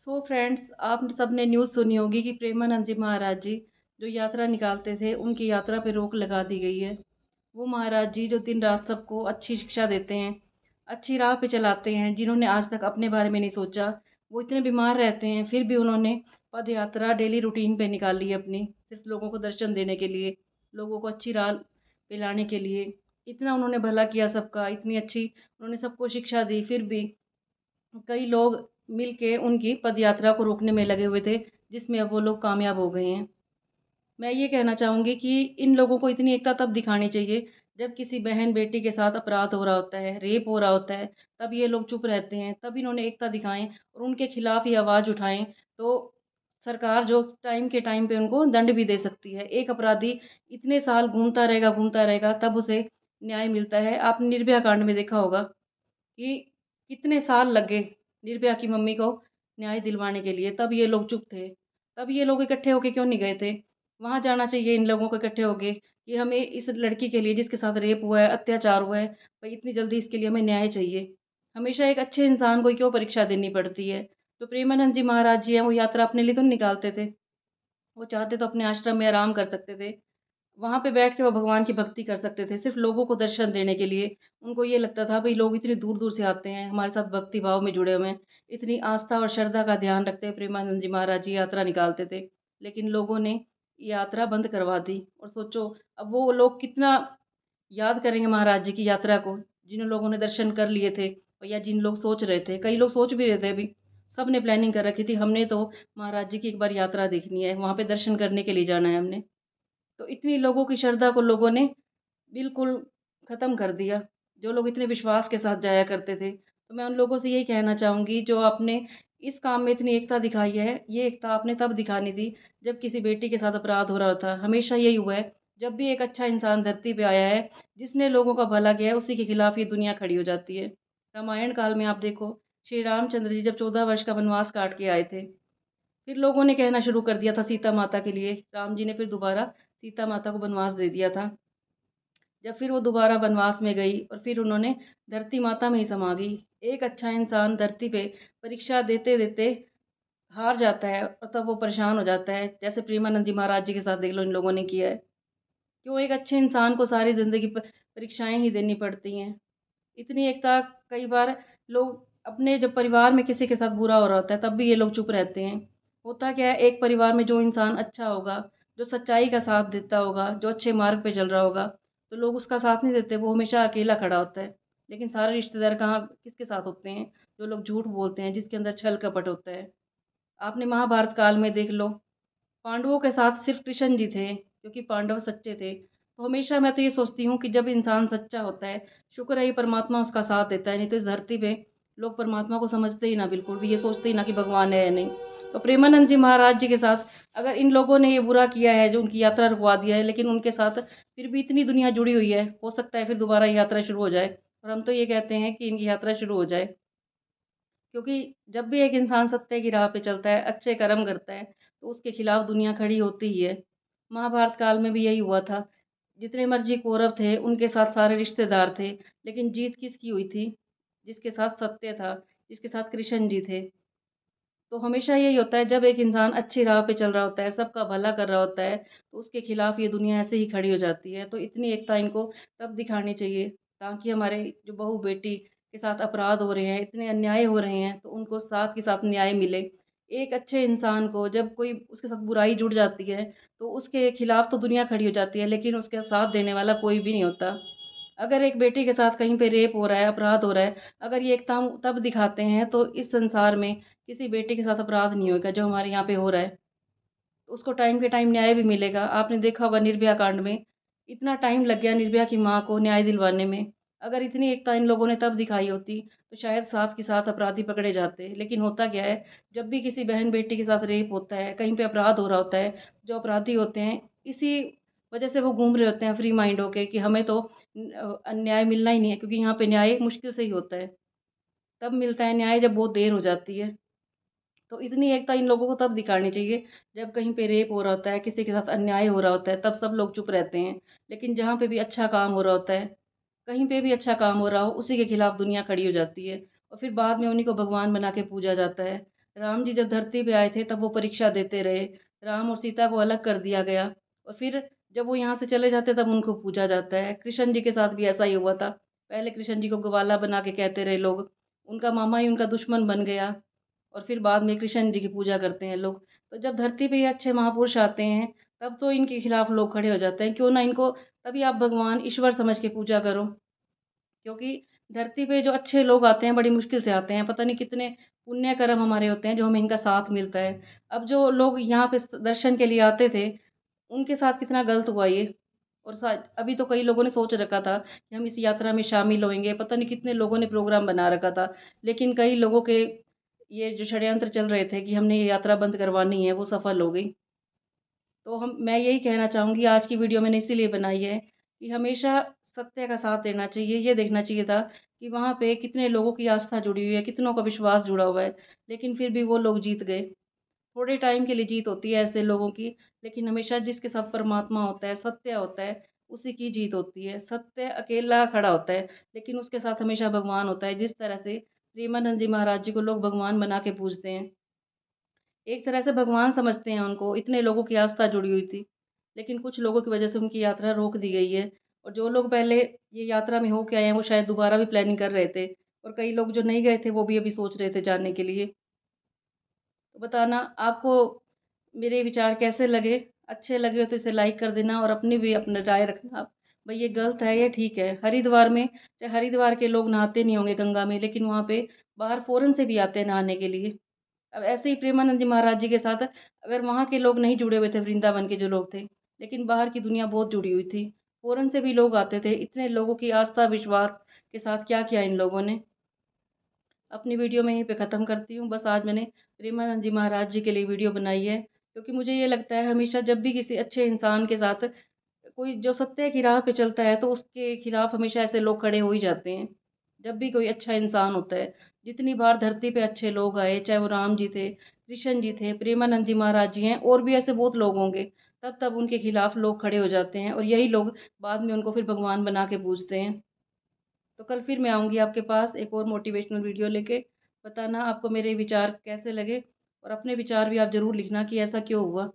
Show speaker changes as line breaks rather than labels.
So friends, आप सब ने न्यूज़ सुनी होगी कि प्रेमानंद जी महाराज जी जो यात्रा निकालते थे, उनकी यात्रा पे रोक लगा दी गई है। वो महाराज जी जो दिन रात सबको अच्छी शिक्षा देते हैं, अच्छी राह पे चलाते हैं, जिन्होंने आज तक अपने बारे में नहीं सोचा। वो इतने बीमार रहते हैं, फिर भी उन्होंने पद यात्रा डेली रूटीन पे निकाली है अपनी, सिर्फ लोगों को दर्शन देने के लिए, लोगों को अच्छी राह पे लाने के लिए। इतना उन्होंने भला किया सबका, इतनी अच्छी उन्होंने सबको शिक्षा दी, फिर भी कई लोग मिलके उनकी पदयात्रा को रोकने में लगे हुए थे, जिसमें अब वो लोग कामयाब हो गए हैं। मैं ये कहना चाहूँगी कि इन लोगों को इतनी एकता तब दिखानी चाहिए, जब किसी बहन-बेटी के साथ अपराध हो रहा होता है, रेप हो रहा होता है, तब ये लोग चुप रहते हैं। तब इन्होंने एकता दिखाएँ और उनके खिलाफ ये आवाज़ उठाएँ, तो सरकार जो टाइम पे उनको दंड भी दे सकती है। एक अपराधी इतने साल घूमता रहेगा, तब उसे न्याय मिलता है। आपने निर्भया कांड में देखा होगा कि कितने साल लगे निर्भया की मम्मी को न्याय दिलवाने के लिए, तब ये लोग चुप थे। तब ये लोग इकट्ठे होके क्यों नहीं गए थे? वहाँ जाना चाहिए इन लोगों को इकट्ठे होके कि हमें इस लड़की के लिए जिसके साथ रेप हुआ है, अत्याचार हुआ है, भई इतनी जल्दी इसके लिए हमें न्याय चाहिए। हमेशा एक अच्छे इंसान को ही क्यों परीक्षा देनी पड़ती है? तो प्रेमानंद जी महाराज जी हैं, वो यात्रा अपने लिए तो नहीं निकालते थे। वो चाहते तो अपने आश्रम में आराम कर सकते थे। वहाँ पे बैठ के वो भगवान की भक्ति कर सकते थे, सिर्फ़ लोगों को दर्शन देने के लिए। उनको ये लगता था भई लोग इतनी दूर-दूर से आते हैं, हमारे साथ भक्ति भाव में जुड़े हुए हैं। इतनी आस्था और श्रद्धा का ध्यान रखते हुए प्रेमानंद जी महाराज जी यात्रा निकालते थे। लेकिन लोगों ने यात्रा बंद करवा दी और सोचो अब वो लोग कितना याद करेंगे महाराज जी की यात्रा को, जिन लोगों ने दर्शन कर लिए थे या जिन लोग सोच रहे थे। कई लोग सोच भी रहे थे अभी, सब ने प्लानिंग कर रखी थी, हमने तो महाराज जी की एक बार यात्रा देखनी है, वहाँ पे दर्शन करने के लिए जाना है हमने। तो इतनी लोगों की श्रद्धा को लोगों ने बिल्कुल ख़त्म कर दिया, जो लोग इतने विश्वास के साथ जाया करते थे। तो मैं उन लोगों से यही कहना चाहूँगी जो आपने इस काम में इतनी एकता दिखाई है, ये एकता आपने तब दिखानी थी जब किसी बेटी के साथ अपराध हो रहा था। हमेशा यही हुआ है, जब भी एक अच्छा इंसान धरती पे आया है, जिसने लोगों का भला किया है, उसी के खिलाफ ये दुनिया खड़ी हो जाती है। रामायण काल में आप देखो, श्री रामचंद्र जी जब 14 वर्ष का वनवास काट के आए थे, फिर लोगों ने कहना शुरू कर दिया था सीता माता के लिए, राम जी ने फिर दोबारा सीता माता को वनवास दे दिया था। जब फिर वो दोबारा वनवास में गई और फिर उन्होंने धरती माता में ही समा गई। एक अच्छा इंसान धरती पे परीक्षा देते-देते हार जाता है और तब वो परेशान हो जाता है। जैसे प्रेमानंद जी महाराज जी के साथ देख लो इन लोगों ने किया है। क्यों एक अच्छे इंसान को सारी ज़िंदगी प परीक्षाएँ ही देनी पड़ती हैं। इतनी एकता कई बार लोग अपने जब परिवार में किसी के साथ बुरा हो रहा होता है, तब भी ये लोग चुप रहते हैं। होता क्या है, एक परिवार में जो इंसान अच्छा होगा, जो सच्चाई का साथ देता होगा, जो अच्छे मार्ग पे चल रहा होगा, तो लोग उसका साथ नहीं देते, वो हमेशा अकेला खड़ा होता है। लेकिन सारे रिश्तेदार कहाँ किसके साथ होते हैं? जो लोग झूठ बोलते हैं, जिसके अंदर छल कपट होता है। आपने महाभारत काल में देख लो, पांडवों के साथ सिर्फ़ कृष्ण जी थे, क्योंकि पांडव सच्चे थे। तो हमेशा मैं तो ये सोचती हूँ कि जब इंसान सच्चा होता है, शुक्र है ये परमात्मा उसका साथ देता है, नहीं तो इस धरती पे लोग परमात्मा को समझते ही ना बिल्कुल भी, ये सोचते ही ना कि भगवान है या नहीं। तो प्रेमानंद जी महाराज जी के साथ अगर इन लोगों ने ये बुरा किया है, जो उनकी यात्रा रुकवा दिया है, लेकिन उनके साथ फिर भी इतनी दुनिया जुड़ी हुई है, हो सकता है फिर दोबारा ये यात्रा शुरू हो जाए और हम तो ये कहते हैं कि इनकी यात्रा शुरू हो जाए। क्योंकि जब भी एक इंसान सत्य की राह पे चलता है, अच्छे कर्म करता है, तो उसके खिलाफ दुनिया खड़ी होती ही है। महाभारत काल में भी यही हुआ था। जितने मर्ज़ी कौरव थे, उनके साथ सारे रिश्तेदार थे, लेकिन जीत किसकी हुई थी? जिसके साथ सत्य था, जिसके साथ कृष्ण जी थे। तो हमेशा यही होता है जब एक इंसान अच्छी राह पे चल रहा होता है, सबका भला कर रहा होता है, तो उसके खिलाफ ये दुनिया ऐसे ही खड़ी हो जाती है। तो इतनी एकता इनको तब दिखानी चाहिए, ताकि हमारे जो बहू-बेटी के साथ अपराध हो रहे हैं, इतने अन्याय हो रहे हैं, तो उनको साथ के साथ न्याय मिले। एक अच्छे इंसान को जब कोई उसके साथ बुराई जुड़ जाती है, तो उसके खिलाफ तो दुनिया खड़ी हो जाती है, लेकिन उसका साथ देने वाला कोई भी नहीं होता। अगर एक बेटी के साथ कहीं पे रेप हो रहा है, अपराध हो रहा है, अगर ये एकता हम तब दिखाते हैं, तो इस संसार में किसी बेटे के साथ अपराध नहीं होएगा जो हमारे यहाँ पे हो रहा है। तो उसको टाइम के टाइम न्याय भी मिलेगा। आपने देखा होगा निर्भया कांड में, इतना टाइम लग गया निर्भया की माँ को न्याय दिलवाने में। अगर इतनी एकता इन लोगों ने तब दिखाई होती, तो शायद साथ के साथ अपराधी पकड़े जाते। लेकिन होता क्या है, जब भी किसी बहन-बेटी के साथ रेप होता है, कहीं पे अपराध हो रहा होता है, जो अपराधी होते हैं, इसी वजह से वो घूम रहे होते हैं फ्री माइंड होके कि हमें तो न्याय मिलना ही नहीं है, क्योंकि यहाँ पे न्याय मुश्किल से ही होता है। तब मिलता है न्याय जब बहुत देर हो जाती है। तो इतनी एकता इन लोगों को तब दिखानी चाहिए जब कहीं पे रेप हो रहा होता है, किसी के साथ अन्याय हो रहा होता है, तब सब लोग चुप रहते हैं। लेकिन जहाँ पे भी अच्छा काम हो रहा होता है, कहीं पे भी अच्छा काम हो रहा हो, उसी के खिलाफ दुनिया खड़ी हो जाती है और फिर बाद में उन्हीं को भगवान बना के पूजा जाता है। राम जी जब धरती पे आए थे तब वो परीक्षा देते रहे। राम और सीता को अलग कर दिया गया और फिर जब वो यहाँ से चले जाते तब उनको पूजा जाता है। कृष्ण जी के साथ भी ऐसा ही हुआ था। पहले कृष्ण जी को ग्वाला बना के कहते रहे लोग, उनका मामा ही उनका दुश्मन बन गया और फिर बाद में कृष्ण जी की पूजा करते हैं लोग। तो जब धरती पे ये अच्छे महापुरुष आते हैं तब तो इनके खिलाफ लोग खड़े हो जाते हैं, क्यों ना इनको, तभी आप भगवान ईश्वर समझ के पूजा करो। क्योंकि धरती पे जो अच्छे लोग आते हैं बड़ी मुश्किल से आते हैं, पता नहीं कितने पुण्य कर्म हमारे होते हैं जो हमें इनका साथ मिलता है। अब जो लोग यहाँ पे दर्शन के लिए आते थे, उनके साथ कितना गलत हुआ ये। और अभी तो कई लोगों ने सोच रखा था कि हम इस यात्रा में शामिल होंगे, पता नहीं कितने लोगों ने प्रोग्राम बना रखा था, लेकिन कई लोगों के ये जो षड्यंत्र चल रहे थे कि हमने ये यात्रा बंद करवानी है, वो सफल हो गई। तो मैं यही कहना चाहूँगी, आज की वीडियो मैंने इसीलिए बनाई है कि हमेशा सत्य का साथ देना चाहिए। ये देखना चाहिए था कि वहाँ पे कितने लोगों की आस्था जुड़ी हुई है, कितनों का विश्वास जुड़ा हुआ है, लेकिन फिर भी वो लोग जीत गए। थोड़े टाइम के लिए जीत होती है ऐसे लोगों की, लेकिन हमेशा जिसके साथ परमात्मा होता है, सत्य होता है, उसी की जीत होती है। सत्य अकेला खड़ा होता है, लेकिन उसके साथ हमेशा भगवान होता है। जिस तरह से प्रेमानंद जी महाराज जी को लोग भगवान बना के पूजते हैं, एक तरह से भगवान समझते हैं उनको, इतने लोगों की आस्था जुड़ी हुई थी। लेकिन कुछ लोगों की वजह से उनकी यात्रा रोक दी गई है और जो लोग पहले ये यात्रा में होके आए हैं, वो शायद दोबारा भी प्लानिंग कर रहे थे और कई लोग जो नहीं गए थे, वो भी अभी सोच रहे थे जाने के लिए। तो बताना आपको मेरे विचार कैसे लगे? अच्छे लगे हो तो इसे लाइक कर देना और अपनी भी अपनी राय रखना आप, भई ये गलत है या ठीक है। हरिद्वार में, चाहे हरिद्वार के लोग नहाते नहीं होंगे गंगा में, लेकिन वहाँ पे बाहर फ़ॉरेन से भी आते हैं नहाने के लिए। अब ऐसे ही प्रेमानंद जी महाराज जी के साथ अगर वहाँ के लोग नहीं जुड़े हुए थे, वृंदावन के जो लोग थे, लेकिन बाहर की दुनिया बहुत जुड़ी हुई थी। फ़ॉरेन से भी लोग आते थे। इतने लोगों की आस्था, विश्वास के साथ क्या किया इन लोगों ने। अपनी वीडियो मैं यहीं पे ख़त्म करती हूँ। बस आज मैंने प्रेमानंद जी महाराज जी के लिए वीडियो बनाई है, क्योंकि मुझे ये लगता है हमेशा जब भी किसी अच्छे इंसान के साथ कोई जो सत्य की राह पे चलता है, तो उसके खिलाफ हमेशा ऐसे लोग खड़े हो ही जाते हैं। जब भी कोई अच्छा इंसान होता है, जितनी बार धरती पे अच्छे लोग आए, चाहे वो राम जी थे, कृष्ण जी थे, प्रेमानंद जी महाराज जी हैं, और भी ऐसे बहुत लोग होंगे, तब तब उनके खिलाफ लोग खड़े हो जाते हैं और यही लोग बाद में उनको फिर भगवान बना के पूजते हैं। तो कल फिर मैं आऊँगी आपके पास एक और मोटिवेशनल वीडियो लेके। बताना आपको मेरे विचार कैसे लगे और अपने विचार भी आप ज़रूर लिखना कि ऐसा क्यों हुआ।